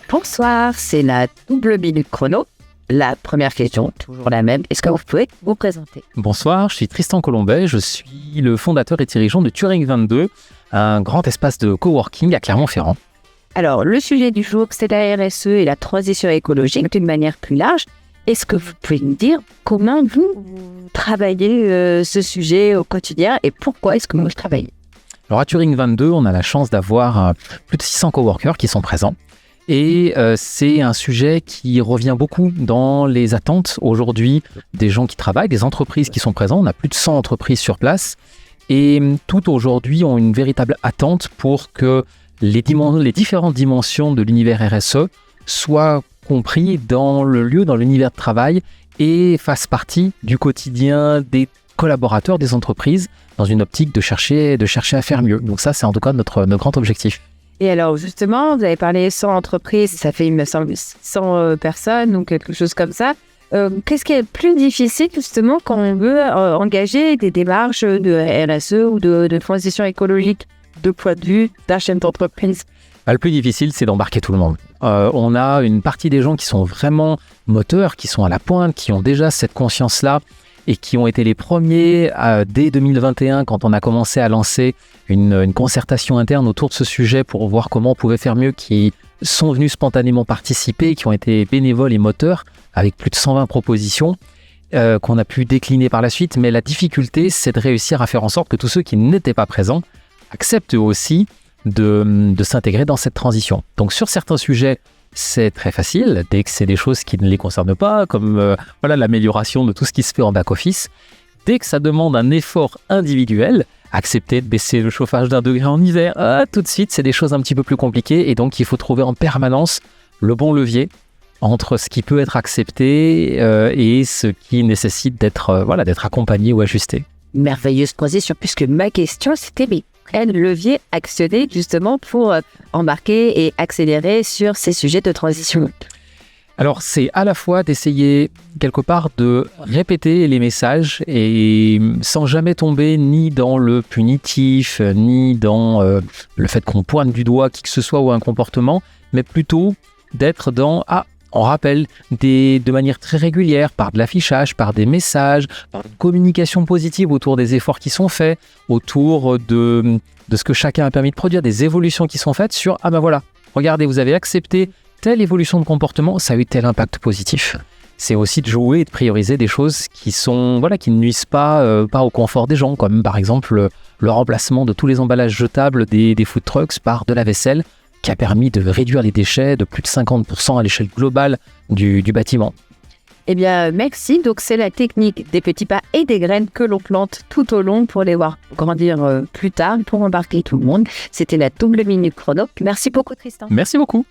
Bonsoir, c'est la double minute chrono. La première question, toujours la même. Est-ce que vous pouvez vous présenter ? Bonsoir, je suis Tristan Colombet, je suis le fondateur et dirigeant de Turing 22, un grand espace de coworking à Clermont-Ferrand. Alors, le sujet du jour, c'est la RSE et la transition écologique d'une manière plus large. Est-ce que vous pouvez me dire comment vous travaillez ce sujet au quotidien et pourquoi est-ce que vous travaillez ? Alors à Turing 22, on a la chance d'avoir plus de 600 coworkers qui sont présents. Et c'est un sujet qui revient beaucoup dans les attentes aujourd'hui des gens qui travaillent, des entreprises qui sont présentes. On a plus de 100 entreprises sur place et toutes aujourd'hui ont une véritable attente pour que les différentes dimensions de l'univers RSE soient compris dans le lieu, dans l'univers de travail et fassent partie du quotidien des collaborateurs des entreprises dans une optique de chercher à faire mieux. Donc ça, c'est en tout cas notre grand objectif. Et alors justement, vous avez parlé 100 entreprises, ça fait il me semble 100 personnes ou quelque chose comme ça. Qu'est-ce qui est le plus difficile justement quand on veut engager des démarches de RSE ou de transition écologique de point de vue d'un chef d'entreprise ? Le plus difficile, c'est d'embarquer tout le monde. On a une partie des gens qui sont vraiment moteurs, qui sont à la pointe, qui ont déjà cette conscience-là et qui ont été les premiers dès 2021 quand on a commencé à lancer une concertation interne autour de ce sujet pour voir comment on pouvait faire mieux, qui sont venus spontanément participer, qui ont été bénévoles et moteurs avec plus de 120 propositions qu'on a pu décliner par la suite. Mais la difficulté, c'est de réussir à faire en sorte que tous ceux qui n'étaient pas présents acceptent eux aussi de s'intégrer dans cette transition. Donc sur certains sujets, c'est très facile, dès que c'est des choses qui ne les concernent pas, comme l'amélioration de tout ce qui se fait en back-office. Dès que ça demande un effort individuel, accepter de baisser le chauffage d'1 degré en hiver, tout de suite, c'est des choses un petit peu plus compliquées. Et donc, il faut trouver en permanence le bon levier entre ce qui peut être accepté et ce qui nécessite d'être accompagné ou ajusté. Merveilleuse transition, puisque ma question, c'était quel levier actionner justement pour embarquer et accélérer sur ces sujets de transition ? Alors, c'est à la fois d'essayer quelque part de répéter les messages et sans jamais tomber ni dans le punitif, ni dans le fait qu'on pointe du doigt qui que ce soit ou un comportement, mais plutôt d'être dans on rappelle de manière très régulière, par de l'affichage, par des messages, par une communication positive autour des efforts qui sont faits, autour de ce que chacun a permis de produire, des évolutions qui sont faites sur regardez, vous avez accepté telle évolution de comportement, ça a eu tel impact positif. C'est aussi de jouer et de prioriser des choses qui ne nuisent pas au confort des gens, comme par exemple le remplacement de tous les emballages jetables des food trucks par de la vaisselle, qui a permis de réduire les déchets de plus de 50% à l'échelle globale du bâtiment. Eh bien, merci. Donc, c'est la technique des petits pas et des graines que l'on plante tout au long pour les voir grandir plus tard, pour embarquer tout le monde. C'était la double minute chrono. Merci beaucoup, Tristan. Merci beaucoup.